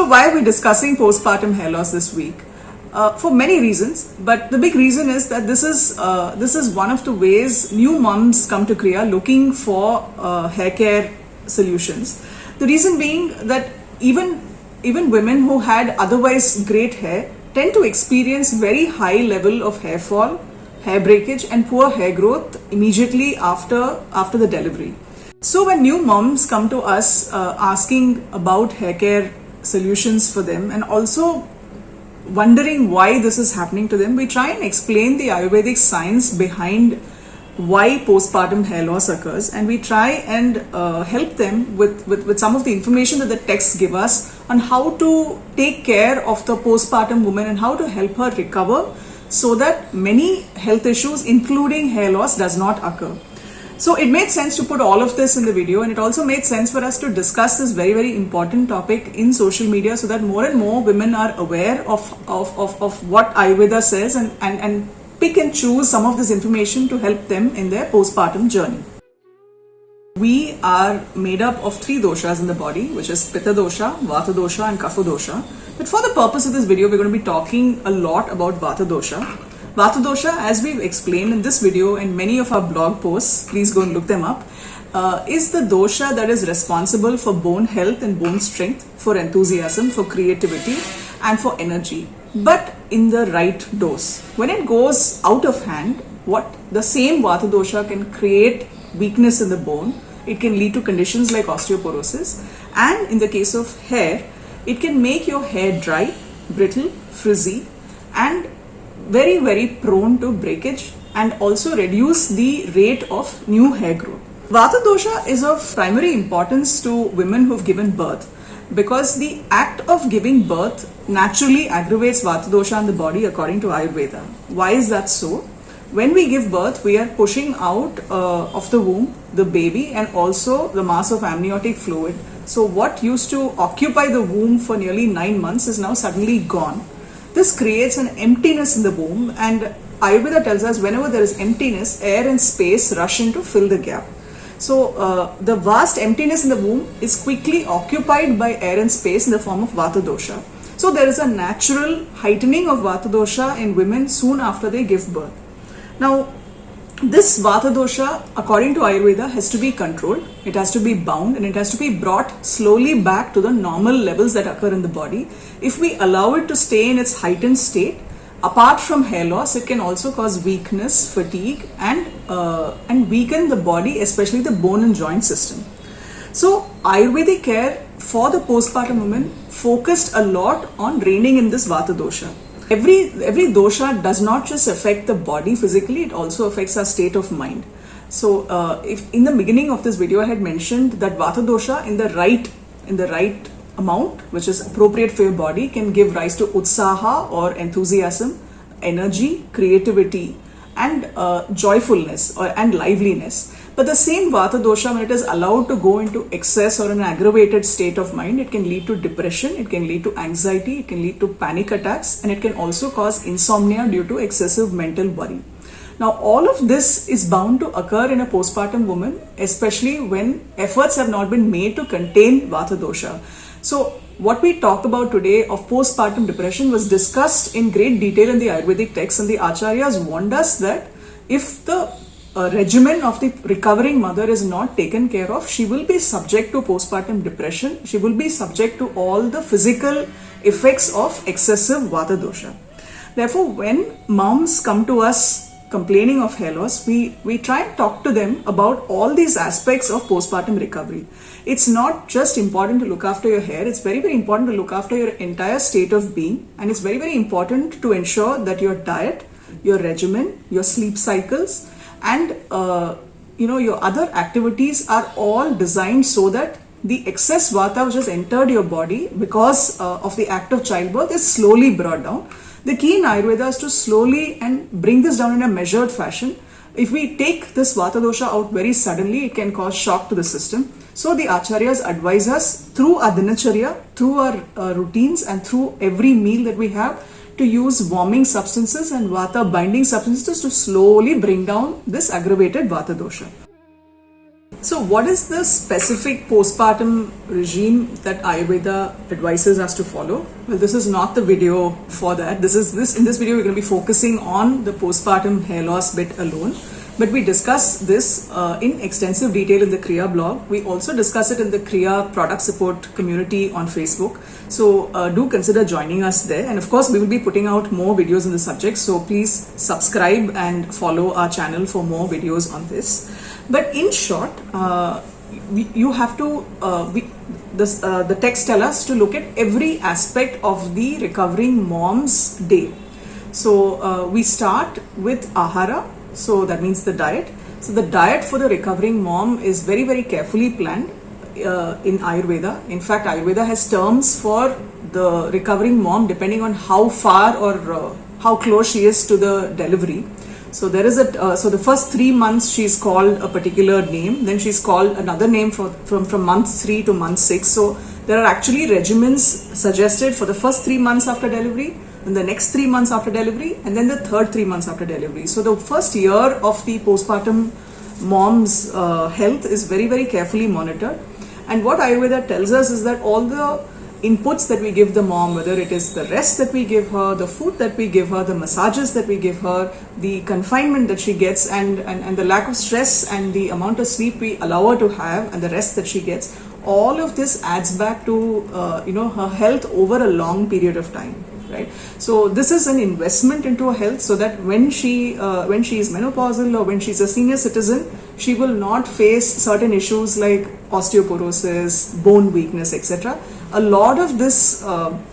So why are we discussing postpartum hair loss this week? For many reasons, but the big reason is that this is one of the ways new moms come to Kriya looking for hair care solutions. The reason being that even women who had otherwise great hair tend to experience very high level of hair fall, hair breakage, and poor hair growth immediately after the delivery. So when new moms come to us asking about hair care solutions for them and also wondering why this is happening to them, we try and explain the Ayurvedic science behind why postpartum hair loss occurs, and we try and help them with some of the information that the texts give us on how to take care of the postpartum woman and how to help her recover so that many health issues including hair loss does not occur. So it made sense to put all of this in the video, and it also made sense for us to discuss this very, very important topic in social media so that more and more women are aware of what Ayurveda says and pick and choose some of this information to help them in their postpartum journey. We are made up of 3 doshas in the body, which is Pitta dosha, Vata dosha and Kapha dosha. But for the purpose of this video, we're going to be talking a lot about Vata dosha. Vata dosha, as we've explained in this video and many of our blog posts, please go and look them up, is the dosha that is responsible for bone health and bone strength, for enthusiasm, for creativity and for energy, but in the right dose. When it goes out of hand, the same Vata dosha can create weakness in the bone. It can lead to conditions like osteoporosis, and in the case of hair, it can make your hair dry, brittle, frizzy and very, very prone to breakage, and also reduce the rate of new hair growth. Vata dosha is of primary importance to women who've given birth because the act of giving birth naturally aggravates Vata dosha in the body according to Ayurveda. Why is that so? When we give birth, we are pushing out of the womb the baby and also the mass of amniotic fluid. So what used to occupy the womb for nearly 9 months is now suddenly gone. This creates an emptiness in the womb, and Ayurveda tells us whenever there is emptiness, air and space rush in to fill the gap. So the vast emptiness in the womb is quickly occupied by air and space in the form of Vata dosha. So there is a natural heightening of Vata dosha in women soon after they give birth. Now, this Vata dosha, according to Ayurveda, has to be controlled, it has to be bound, and it has to be brought slowly back to the normal levels that occur in the body. If we allow it to stay in its heightened state, apart from hair loss, it can also cause weakness, fatigue, and weaken the body, especially the bone and joint system. So, Ayurvedic care for the postpartum woman focused a lot on reining in this Vata dosha. Every dosha does not just affect the body physically, it also affects our state of mind. So if in the beginning of this video I had mentioned that Vata dosha in the right amount, which is appropriate for your body, can give rise to utsaha or enthusiasm, energy, creativity and joyfulness and liveliness. But the same Vata dosha, when it is allowed to go into excess or an aggravated state of mind, it can lead to depression, it can lead to anxiety, it can lead to panic attacks, and it can also cause insomnia due to excessive mental worry. Now, all of this is bound to occur in a postpartum woman, especially when efforts have not been made to contain Vata dosha. So, what we talked about today of postpartum depression was discussed in great detail in the Ayurvedic texts, and the Acharyas warned us that if the regimen of the recovering mother is not taken care of, she will be subject to postpartum depression. She will be subject to all the physical effects of excessive Vata dosha. Therefore, when moms come to us complaining of hair loss, we try and talk to them about all these aspects of postpartum recovery. It's not just important to look after your hair, it's very, very important to look after your entire state of being, and it's very, very important to ensure that your diet, your regimen, your sleep cycles and your other activities are all designed so that the excess Vata which has entered your body because of the act of childbirth is slowly brought down. The key in Ayurveda is to slowly and bring this down in a measured fashion. If we take this Vata dosha out very suddenly, it can cause shock to the system. So the Acharyas advise us through our dinacharya, through our routines and through every meal that we have, to use warming substances and Vata binding substances to slowly bring down this aggravated Vata dosha. So, what is the specific postpartum regime that Ayurveda advises us to follow? Well, this is not the video for that. In this video we're going to be focusing on the postpartum hair loss bit alone. But we discuss this in extensive detail in the Kriya blog. We also discuss it in the Kriya product support community on Facebook. So do consider joining us there. And of course, we will be putting out more videos on the subject. So please subscribe and follow our channel for more videos on this. But in short, you have to, the text tell us to look at every aspect of the recovering mom's day. So we start with ahara. So that means the diet. So the diet for the recovering mom is very, very carefully planned in Ayurveda. In fact, Ayurveda has terms for the recovering mom depending on how far or how close she is to the delivery. So there is so the first 3 months she's called a particular name, then she's called another name from month 3 to month 6. So there are actually regimens suggested for the first 3 months after delivery, in the next 3 months after delivery, and then the third 3 months after delivery. So the first year of the postpartum mom's health is very, very carefully monitored. And what Ayurveda tells us is that all the inputs that we give the mom, whether it is the rest that we give her, the food that we give her, the massages that we give her, the confinement that she gets, and the lack of stress and the amount of sleep we allow her to have, and the rest that she gets, all of this adds back to her health over a long period of time. Right. So this is an investment into her health, so that when she is menopausal or when she's a senior citizen, she will not face certain issues like osteoporosis, bone weakness, etc. A lot of this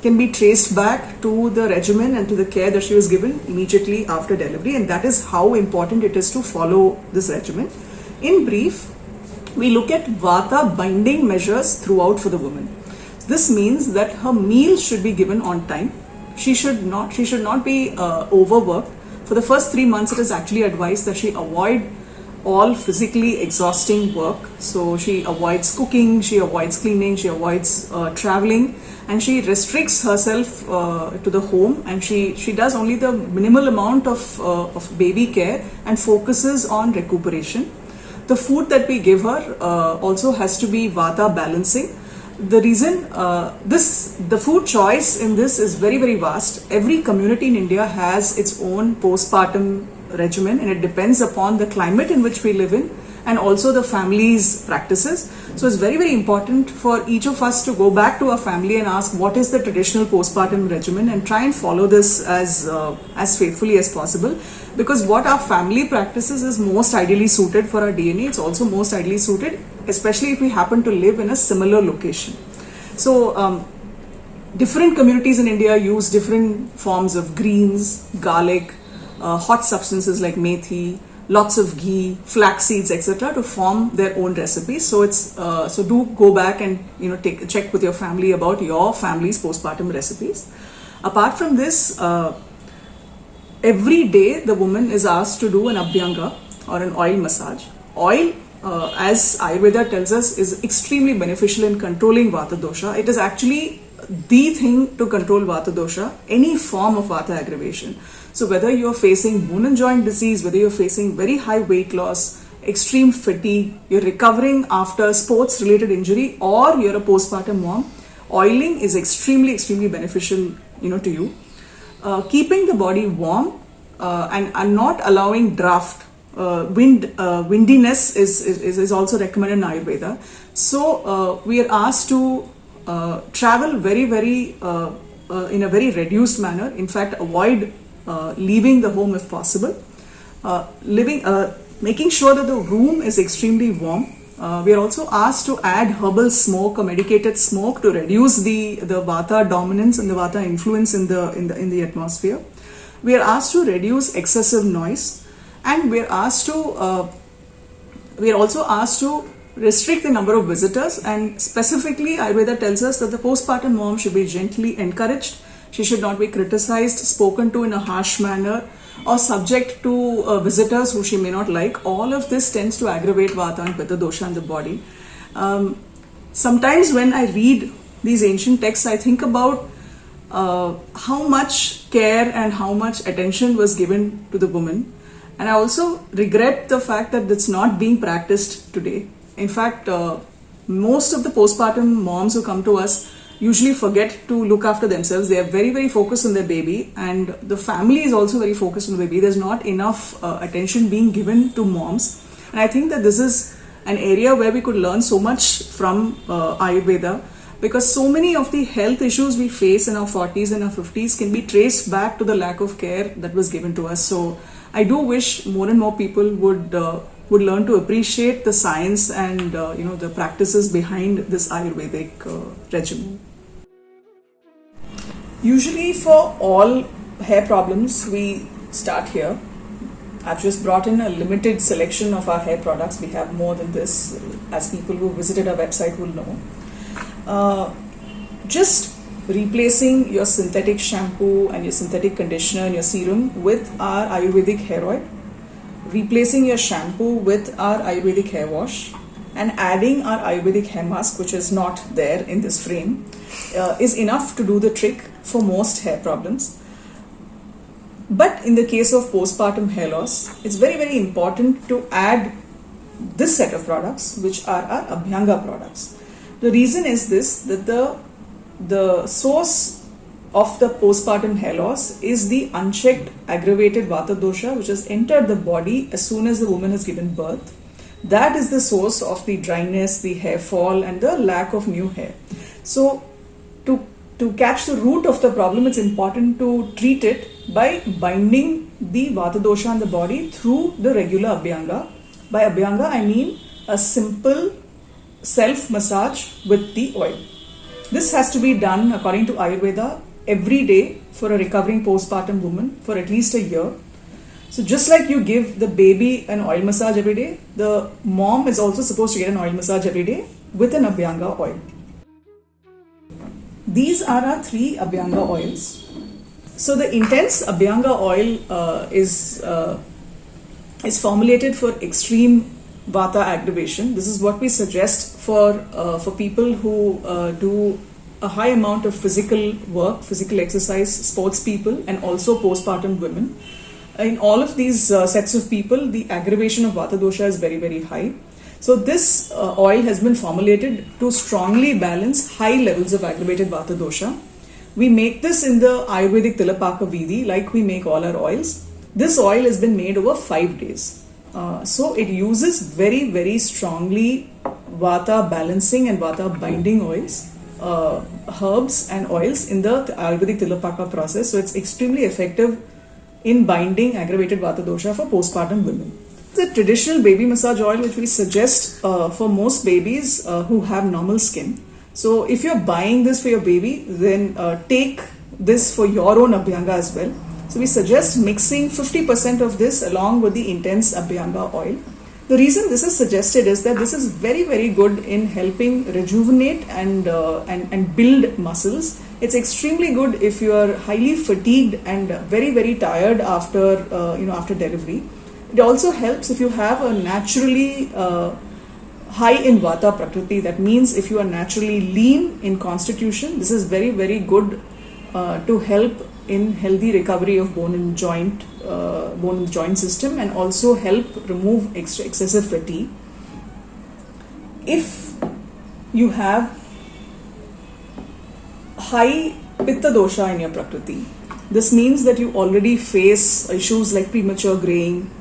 can be traced back to the regimen and to the care that she was given immediately after delivery, and that is how important it is to follow this regimen. In brief, we look at Vata binding measures throughout for the woman. This means that her meals should be given on time. She should not be overworked. For the first 3 months, it is actually advised that she avoid all physically exhausting work. So she avoids cooking, she avoids cleaning, she avoids traveling, and she restricts herself to the home, and she does only the minimal amount of baby care and focuses on recuperation. The food that we give her also has to be Vata balancing. The reason the food choice in this is very, very vast. Every community in India has its own postpartum regimen, and it depends upon the climate in which we live in and also the family's practices. So it's very, very important for each of us to go back to our family and ask what is the traditional postpartum regimen, and try and follow this as faithfully as possible, because what our family practices is most ideally suited for our DNA. It's also most ideally suited, especially if we happen to live in a similar location. So different communities in India use different forms of greens, garlic, hot substances like methi, lots of ghee, flax seeds, etc., to form their own recipes. So so do go back and check with your family about your family's postpartum recipes. Apart from this, every day the woman is asked to do an abhyanga or an oil massage. Oil, as Ayurveda tells us, is extremely beneficial in controlling Vata dosha. It is actually the thing to control Vata dosha, any form of Vata aggravation. So whether you're facing bone and joint disease, whether you're facing very high weight loss, extreme fatigue, you're recovering after sports related injury, or you're a postpartum mom, oiling is extremely, extremely beneficial to you. Keeping the body warm and not allowing draft, windiness is also recommended in Ayurveda. So we are asked to travel very, very in a very reduced manner. In fact, avoid leaving the home if possible. Making sure that the room is extremely warm. We are also asked to add herbal smoke or medicated smoke to reduce the Vata dominance and the Vata influence in the atmosphere. We are asked to reduce excessive noise, and we are also asked to restrict the number of visitors. And specifically, Ayurveda tells us that the postpartum mom should be gently encouraged. She should not be criticized, spoken to in a harsh manner, or subject to visitors who she may not like. All of this tends to aggravate Vata and Pitta dosha in the body. Sometimes when I read these ancient texts, I think about how much care and how much attention was given to the woman. And I also regret the fact that it's not being practiced today. In fact, most of the postpartum moms who come to us usually forget to look after themselves. They are very, very focused on their baby, and the family is also very focused on the baby. There's not enough attention being given to moms. And I think that this is an area where we could learn so much from Ayurveda, because so many of the health issues we face in our 40s and our 50s can be traced back to the lack of care that was given to us. So I do wish more and more people would learn to appreciate the science and the practices behind this Ayurvedic regimen. Usually for all hair problems, we start here. I've just brought in a limited selection of our hair products. We have more than this, as people who visited our website will know. Just replacing your synthetic shampoo and your synthetic conditioner and your serum with our Ayurvedic hair oil, replacing your shampoo with our Ayurvedic hair wash, and adding our Ayurvedic hair mask, which is not there in this frame, is enough to do the trick for most hair problems. But in the case of postpartum hair loss, it's very, very important to add this set of products, which are our Abhyanga products. The reason is this, that the source of the postpartum hair loss is the unchecked aggravated Vata dosha, which has entered the body as soon as the woman has given birth. That is the source of the dryness, the hair fall, and the lack of new hair. So to catch the root of the problem, it's important to treat it by binding the Vata dosha in the body through the regular Abhyanga. By Abhyanga, I mean a simple self-massage with the oil. This has to be done according to Ayurveda every day for a recovering postpartum woman for at least a year. So just like you give the baby an oil massage every day, the mom is also supposed to get an oil massage every day with an Abhyanga oil. These are our 3 Abhyanga oils. So the intense Abhyanga oil is formulated for extreme Vata aggravation. This is what we suggest for people who do a high amount of physical work, physical exercise, sports people, and also postpartum women. In all of these sets of people, the aggravation of Vata dosha is very, very high. So this oil has been formulated to strongly balance high levels of aggravated Vata dosha. We make this in the Ayurvedic Tilapaka Vidhi, like we make all our oils. This oil has been made over 5 days. So it uses very, very strongly Vata balancing and Vata binding oils, herbs and oils in the Ayurvedic Tilapaka process. So it's extremely effective in binding aggravated Vata dosha for postpartum women. The traditional baby massage oil, which we suggest for most babies who have normal skin. So if you're buying this for your baby, then take this for your own Abhyanga as well. So we suggest mixing 50% of this along with the intense Abhyanga oil. The reason this is suggested is that this is very, very good in helping rejuvenate and build muscles. It's extremely good if you are highly fatigued and very, very tired after delivery. It also helps if you have a naturally high in Vata Prakriti. That means if you are naturally lean in constitution, this is very, very good to help in healthy recovery of bone and joint system, and also help remove excessive fatigue. If you have high Pitta dosha in your Prakriti, this means that you already face issues like premature graying,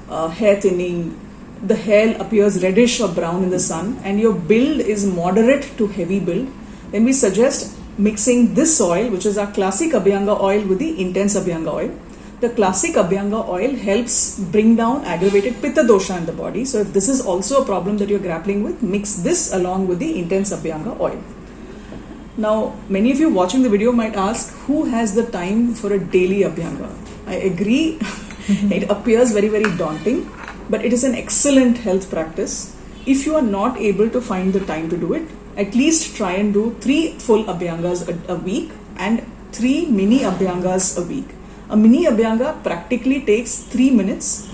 hair thinning, the hair appears reddish or brown in the sun, and your build is moderate to heavy build, then we suggest mixing this oil, which is our classic Abhyanga oil, with the intense Abhyanga oil. The classic Abhyanga oil helps bring down aggravated Pitta dosha in the body. So if this is also a problem that you're grappling with, mix this along with the intense Abhyanga oil. Now, many of you watching the video might ask, who has the time for a daily Abhyanga? I agree, it appears very, very daunting, but it is an excellent health practice. If you are not able to find the time to do it, at least try and do 3 full Abhyangas a week and 3 mini Abhyangas a week. A mini Abhyanga practically takes 3 minutes,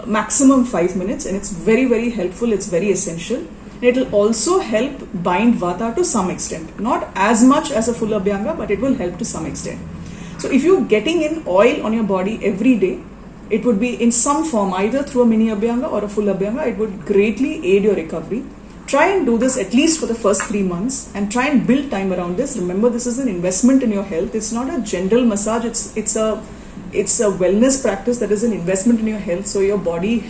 maximum 5 minutes, and it's very, very helpful, it's very essential. It will also help bind Vata to some extent. Not as much as a full Abhyanga, but it will help to some extent. So if you're getting in oil on your body every day, it would be in some form, either through a mini Abhyanga or a full Abhyanga. It would greatly aid your recovery. Try and do this at least for the first 3 months and try and build time around this. Remember, this is an investment in your health. It's not a general massage. It's a wellness practice that is an investment in your health. So your body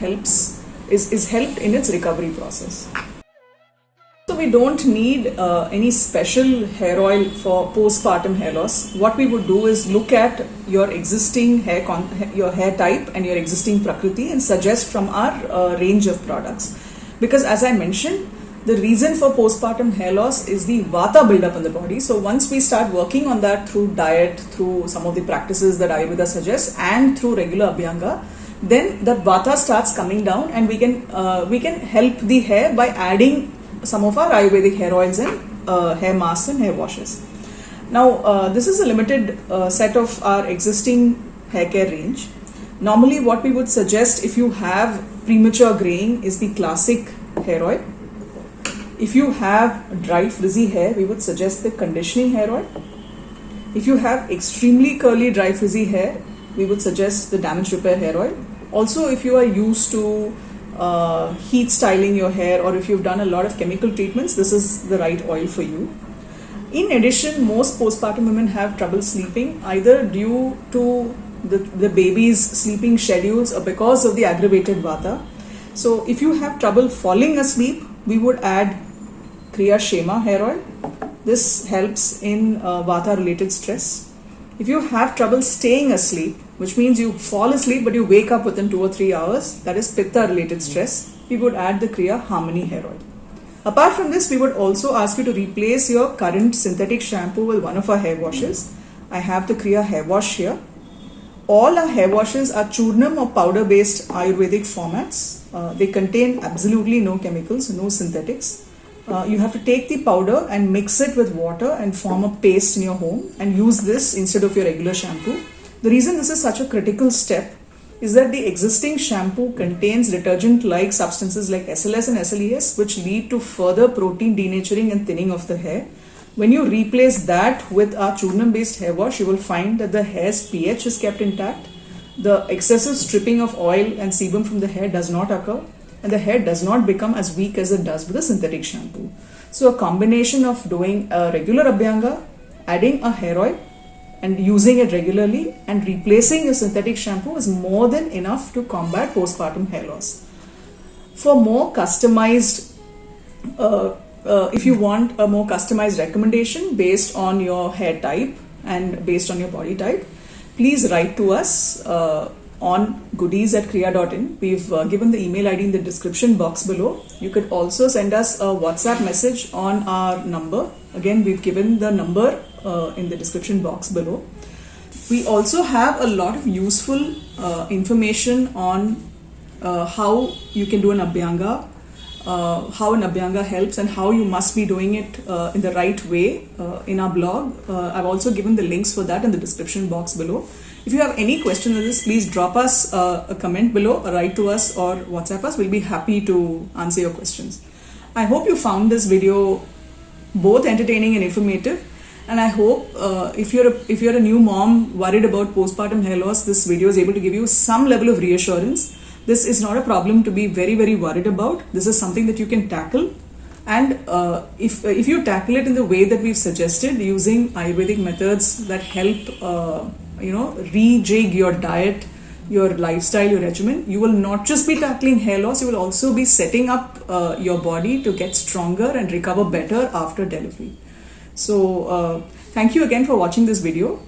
is helped in its recovery process. So we don't need any special hair oil for postpartum hair loss. What we would do is look at your existing your hair type and your existing prakriti and suggest from our range of products. Because as I mentioned, the reason for postpartum hair loss is the vata buildup in the body. So once we start working on that through diet, through some of the practices that Ayurveda suggests, and through regular Abhyanga, then the vata starts coming down, and we can help the hair by adding some of our Ayurvedic hair oils and hair masks and hair washes. Now, this is a limited set of our existing hair care range. Normally, what we would suggest if you have premature graying is the classic hair oil. If you have dry frizzy hair, we would suggest the conditioning hair oil. If you have extremely curly dry frizzy hair, we would suggest the damage repair hair oil. Also, if you are used to heat styling your hair, or if you've done a lot of chemical treatments, this is the right oil for you. In addition, most postpartum women have trouble sleeping, either due to the baby's sleeping schedules or because of the aggravated vata. So if you have trouble falling asleep, we would add Kriya Shema hair oil. This helps in vata related stress. If you have trouble staying asleep, which means you fall asleep but you wake up within 2 or 3 hours, that is pitta related stress, we would add the Kriya Harmony hair oil. Apart from this, we would also ask you to replace your current synthetic shampoo with one of our hair washes. I have the Kriya hair wash here. All our hair washes are churnam or powder based Ayurvedic formats. They contain absolutely no chemicals, no synthetics. You have to take the powder and mix it with water and form a paste in your home and use this instead of your regular shampoo. The reason this is such a critical step is that the existing shampoo contains detergent-like substances like SLS and SLES, which lead to further protein denaturing and thinning of the hair. When you replace that with our churnam-based hair wash, you will find that the hair's pH is kept intact, the excessive stripping of oil and sebum from the hair does not occur, and the hair does not become as weak as it does with a synthetic shampoo. So a combination of doing a regular Abhyanga, adding a hair oil, and using it regularly and replacing your synthetic shampoo is more than enough to combat postpartum hair loss. For more customized, if you want a more customized recommendation based on your hair type and based on your body type, please write to us on goodies@kriya.in. We've given the email ID in the description box below. You could also send us a WhatsApp message on our number. Again, we've given the number in the description box below. We also have a lot of useful information on how you can do an Abhyanga, how an Abhyanga helps and how you must be doing it in the right way in our blog. I've also given the links for that in the description box below. If you have any question on this, please drop us a comment below, or write to us or WhatsApp us. We'll be happy to answer your questions. I hope you found this video both entertaining and informative. And I hope if you're a new mom worried about postpartum hair loss, this video is able to give you some level of reassurance. This is not a problem to be very, very worried about. This is something that you can tackle. And if you tackle it in the way that we've suggested, using Ayurvedic methods that help, rejig your diet, your lifestyle, your regimen, you will not just be tackling hair loss, you will also be setting up your body to get stronger and recover better after delivery. So thank you again for watching this video.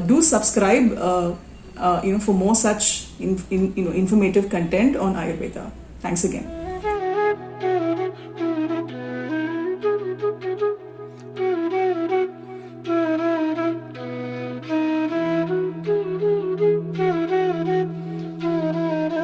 Do subscribe for more such informative content on Ayurveda. Thanks again.